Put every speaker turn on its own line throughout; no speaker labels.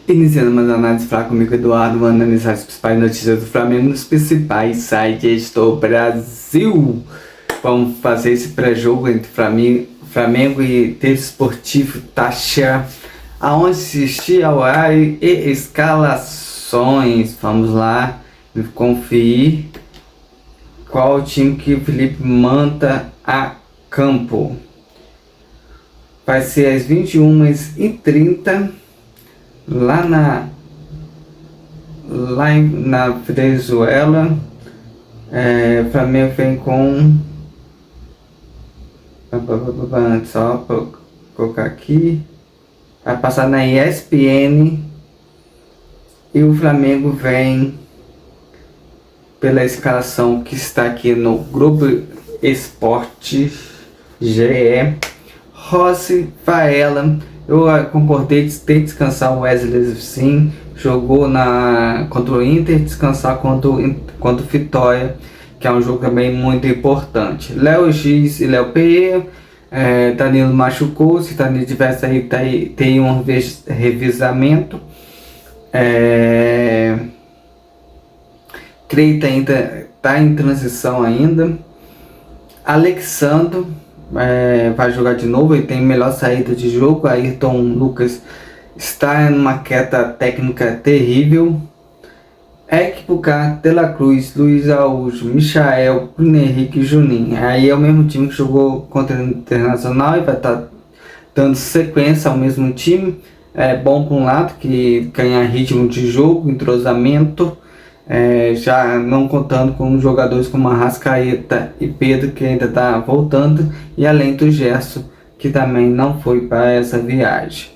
Iniciando mais análise falar comigo, Eduardo, vou analisar as principais notícias do Flamengo nos principais sites do Brasil. Vamos fazer esse pré-jogo entre Flamengo e Desportivo Táchira, aonde assistir ao horário e escalações. Vamos lá conferir qual time que o Felipe manda a campo. Vai ser às 21h30 lá na Venezuela. O Flamengo vem com, só para colocar aqui, vai passar na ESPN, e o Flamengo vem pela escalação que está aqui no Globo Esporte GE. Rossi, Varela, eu concordei de ter que descansar o Wesley, sim, jogou contra o Inter, descansar contra o Vitória, que é um jogo também muito importante. Léo X e Léo Pereira, Danilo machucou, se Danilo tivesse aí, tem um revisamento. Creita ainda está em transição ainda. Alexandre vai jogar de novo, ele tem melhor saída de jogo. Ayrton Lucas está numa queda técnica terrível. Equipucar, De La Cruz, Luiz Araújo, Michael, Bruno Henrique e Juninho. Aí é o mesmo time que jogou contra o Internacional e vai estar dando sequência ao mesmo time. É bom por um lado, que ganha ritmo de jogo, entrosamento. Já não contando com jogadores como Arrascaeta e Pedro, que ainda está voltando, e além do Gerson, que também não foi para essa viagem.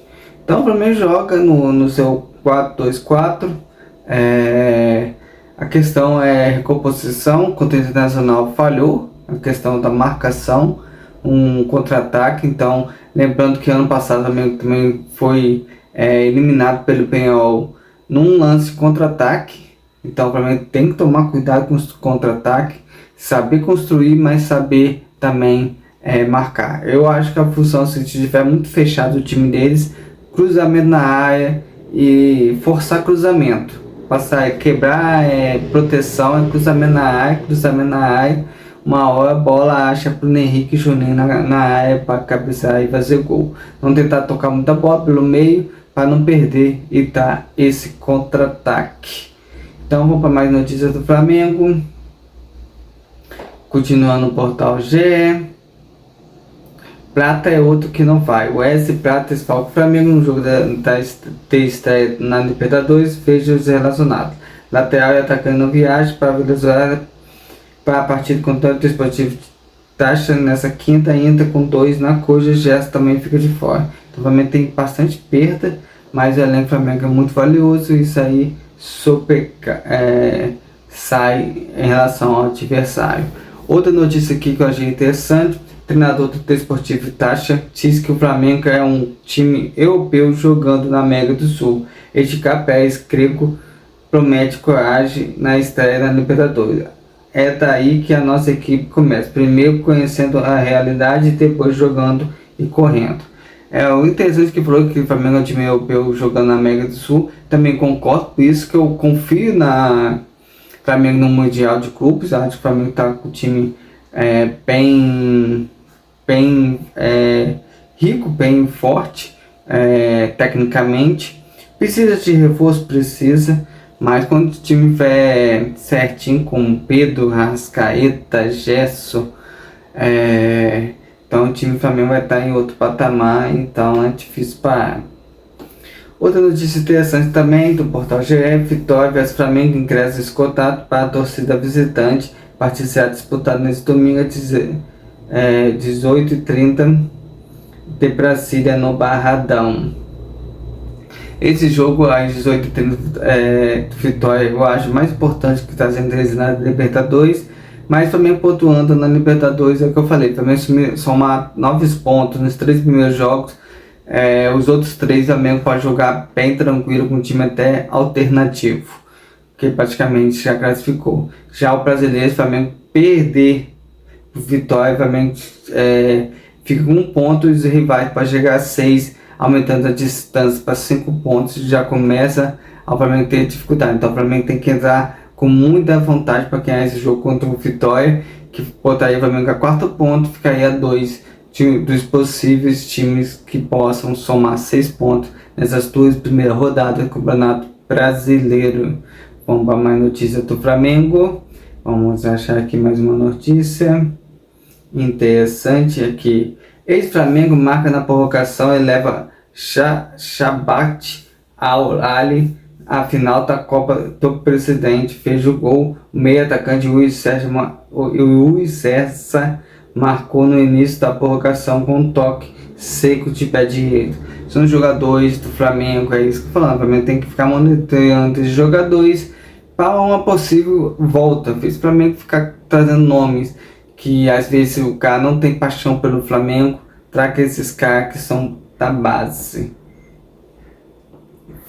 Então o Flamengo joga no seu 4-2-4. A questão é recomposição. Contra o Internacional falhou a questão da marcação, um contra-ataque. Então, lembrando que ano passado também foi eliminado pelo Penharol num lance contra-ataque. Então o Flamengo tem que tomar cuidado com o contra-ataque, saber construir, mas saber também marcar. Eu acho que a função, se estiver muito fechado o time deles, cruzamento na área e forçar cruzamento, passar, quebrar proteção, cruzamento na área, uma hora a bola acha para o Henrique e Juninho na área para cabecear e fazer gol. Não tentar tocar muita bola pelo meio para não perder e dar esse contra-ataque. Então vamos para mais notícias do Flamengo. Continuando no portal GE. Prata é outro que não vai. O S Prata esfalca o Flamengo no jogo da estreia na Libertadores. Veja os relacionados. Lateral e atacante não viagem para a Venezuela para a partida contra o Desportivo Táchira nessa quinta. Entra com 2 na coxa. Gerson também fica de fora. Então o Flamengo tem bastante perda, mas o elenco do Flamengo é muito valioso. Isso aí sai em relação ao adversário. Outra notícia aqui que eu achei interessante: o treinador do Desportivo Táchira diz que o Flamengo é um time europeu jogando na América do Sul. Edgar Pérez Greco promete coragem na estreia da Libertadores. É daí que a nossa equipe começa, primeiro conhecendo a realidade e depois jogando e correndo. O interessante que falou que o Flamengo é um time europeu jogando na América do Sul. Também concordo, por isso que eu confio na Flamengo no Mundial de Clubes. Acho que o Flamengo está com o time bem rico, bem forte tecnicamente. Precisa de reforço, precisa, mas quando o time estiver certinho com Pedro, Arrascaeta, Gerson, então o time do Flamengo vai estar em outro patamar, então é difícil parar. Outra notícia interessante também do portal GE: Vitória vs Flamengo, ingresso esgotado para a torcida visitante. A partida será disputada nesse domingo às 18h30 de Brasília, no Barradão. Esse jogo às 18h30 Vitória, eu acho mais importante que está sendo realizado na Libertadores. Mas também pontuando na Libertadores, é o que eu falei, também somar 9 pontos nos 3 primeiros jogos. Os outros 3 também pode jogar bem tranquilo com um time até alternativo, que praticamente já classificou. Já o brasileiro, o Flamengo perder o Vitória, o Flamengo fica com 1 ponto e os rivais para chegar a 6 aumentando a distância para 5 pontos, já começa o Flamengo ter dificuldade. Então o Flamengo tem que entrar com muita vontade para ganhar esse jogo contra o Vitória, que botaria o Flamengo a 4 pontos, ficaria a 2 dos possíveis times que possam somar 6 pontos nessas duas primeiras rodadas do Campeonato Brasileiro. Vamos para mais notícias do Flamengo. Vamos achar aqui mais uma notícia interessante aqui. Ex-Flamengo marca na provocação e leva Shabat Al-Ali à final da Copa do Presidente. Fez o gol. O meio atacante Rui César marcou no início da provocação com um toque seco de pé direito. São jogadores do Flamengo, é isso que eu tô falando. O Flamengo tem que ficar monitorando esses jogadores para uma possível volta. Fez o Flamengo ficar trazendo nomes que às vezes o cara não tem paixão pelo Flamengo, traga esses caras que são da base.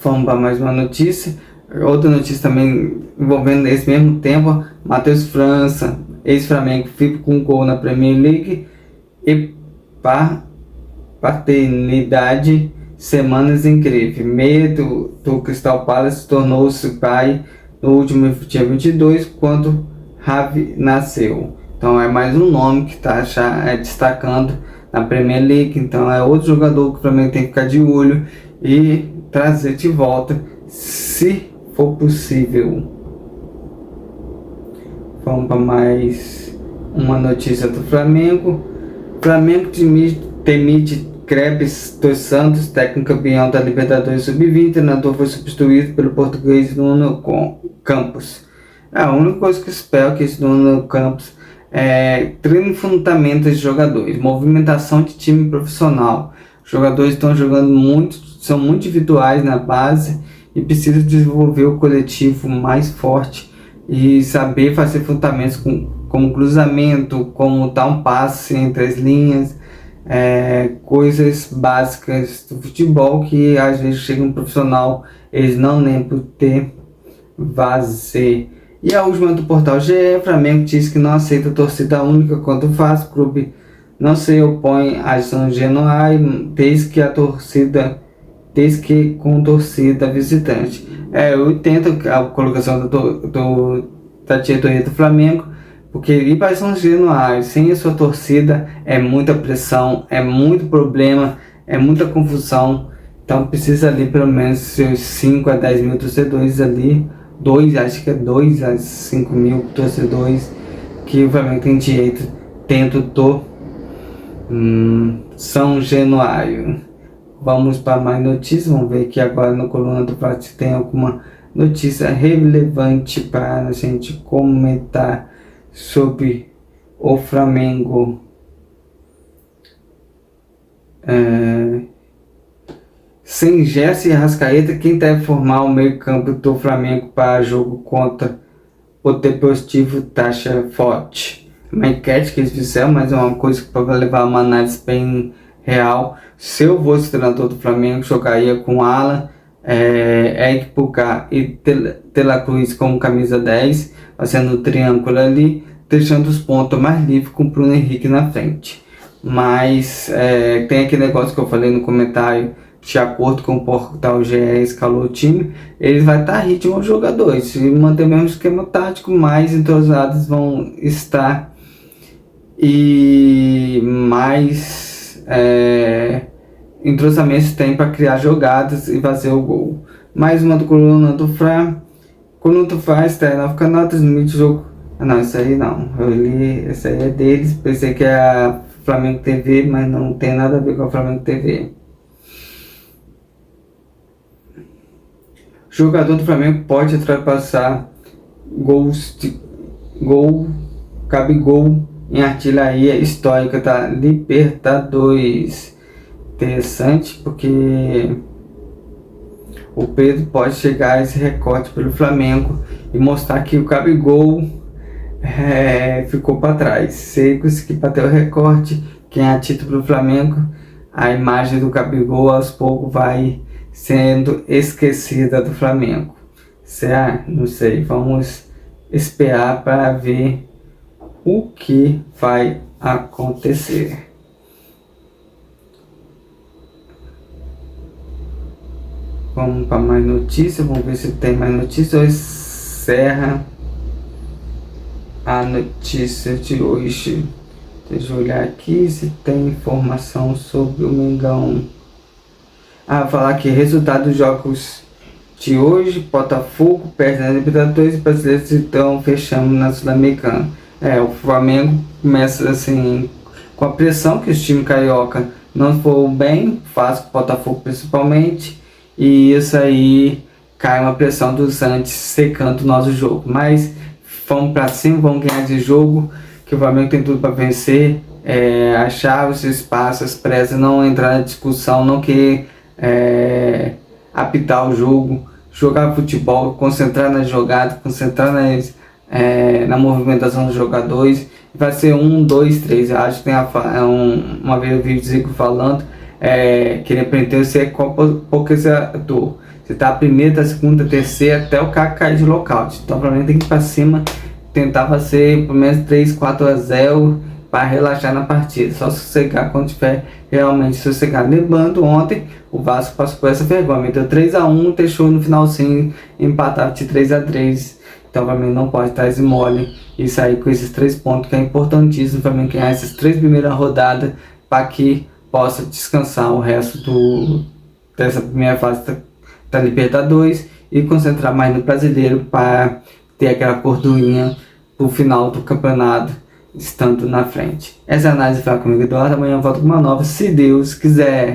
Vamos para mais uma notícia. Outra notícia também envolvendo esse mesmo tempo. Matheus França, ex-Flamengo, fica com um gol na Premier League e paternidade, semanas incríveis. Meia do Crystal Palace tornou-se pai no último dia 22, quando Ravi nasceu. Então é mais um nome que está destacando na Premier League. Então é outro jogador que o Flamengo tem que ficar de olho e trazer de volta, se for possível. Vamos para mais uma notícia do Flamengo. Flamengo demite Crepes dos Santos, técnico campeão da Libertadores Sub-20. O treinador foi substituído pelo português Nuno Campos. A única coisa que eu espero é que esse Nuno Campos treine fundamentos de jogadores, movimentação de time profissional. Os jogadores estão jogando muito, são muito individuais na base e precisam desenvolver o coletivo mais forte e saber fazer fundamentos como cruzamento, como dar um passe entre as linhas, coisas básicas do futebol que às vezes chega um profissional, eles não lembram de fazer. E a última do portal GE, Flamengo diz que não aceita torcida única quando faz. O clube não se opõe à São Januário desde que com torcida visitante. Eu entendo a colocação da diretoria do Flamengo, porque ir para São Januário sem a sua torcida é muita pressão, é muito problema, é muita confusão. Então precisa ali pelo menos seus 5 a 10 mil torcedores ali, acho que é 2 a 5 mil torcedores que o Flamengo tem direito dentro do São Januário. Vamos para mais notícias. Vamos ver aqui agora no coluna do Flamengo se tem alguma notícia relevante para a gente comentar sobre o Flamengo. Sem Gerson e Arrascaeta, quem deve formar o meio campo do Flamengo para jogo contra o Deportivo Táchira-Forte? Uma enquete que eles fizeram, mas é uma coisa que pode levar uma análise bem real. Se eu fosse treinador do Flamengo, jogaria com Alan, Eric Pulgar e De La Cruz como camisa 10, fazendo o triângulo ali, deixando os pontos mais livres com o Bruno Henrique na frente. Mas tem aquele negócio que eu falei no comentário, de acordo com o portal GE escalou o time, ele vai estar ritmo aos jogadores. Se manter o mesmo esquema tático, mais entrosados vão estar e mais entrosamentos tem para criar jogadas e fazer o gol. Mais uma do coluna do Fla. Coluna do Fla está no canal, transmite o jogo. Não, isso aí não. Eu li, isso aí é deles. Pensei que é a Flamengo TV, mas não tem nada a ver com a Flamengo TV. O jogador do Flamengo pode ultrapassar Gabigol em artilharia histórica da Libertadores. Interessante, porque o Pedro pode chegar a esse recorde pelo Flamengo e mostrar que o Gabigol ficou para trás. Se conseguir bater o recorde, quem é título pelo Flamengo, a imagem do Gabigol aos poucos vai sendo esquecida do Flamengo. Será? Não sei. Vamos esperar para ver o que vai acontecer. Vamos para mais notícias, vamos ver se tem mais notícias ou encerra a notícia de hoje. Deixa eu olhar aqui se tem informação sobre o Mengão. Falar aqui, resultado dos jogos de hoje: Botafogo perde na Libertadores e brasileiros estão fechando na Sul-Americana. O Flamengo começa assim com a pressão que os times carioca não foram bem, faz com o Botafogo principalmente, e isso aí cai uma pressão do Santos secando o nosso jogo. Mas vamos para cima, vamos ganhar de jogo, que o Flamengo tem tudo para vencer, achar os espaços, preza, não entrar na discussão, não querer apitar o jogo, jogar futebol, concentrar na jogada, concentrar na movimentação dos jogadores. Vai ser 1, 2, 3. Eu acho que tem uma vez eu vi o Zico falando que ele aprendeu ser pokezador. Você tá a primeira, a segunda, a terceira, até o cara cair de lockout. Então, pra mim, tem que ir pra cima, tentar fazer pelo menos 3, 4-0 para relaxar na partida. Só sossegar quando tiver realmente sossegado. Lembrando, ontem o Vasco passou por essa vergonha, meteu 3-1, deixou no finalzinho empatar de 3-3. Então, para mim, não pode estar esse mole e sair com esses 3 pontos, que é importantíssimo para mim ganhar essas 3 primeiras rodadas para que possa descansar o resto dessa primeira fase da Libertadores e concentrar mais no brasileiro para ter aquela gordurinha pro final do campeonato estando na frente. Essa é a análise foi comigo, Eduardo. Amanhã eu volto com uma nova, se Deus quiser.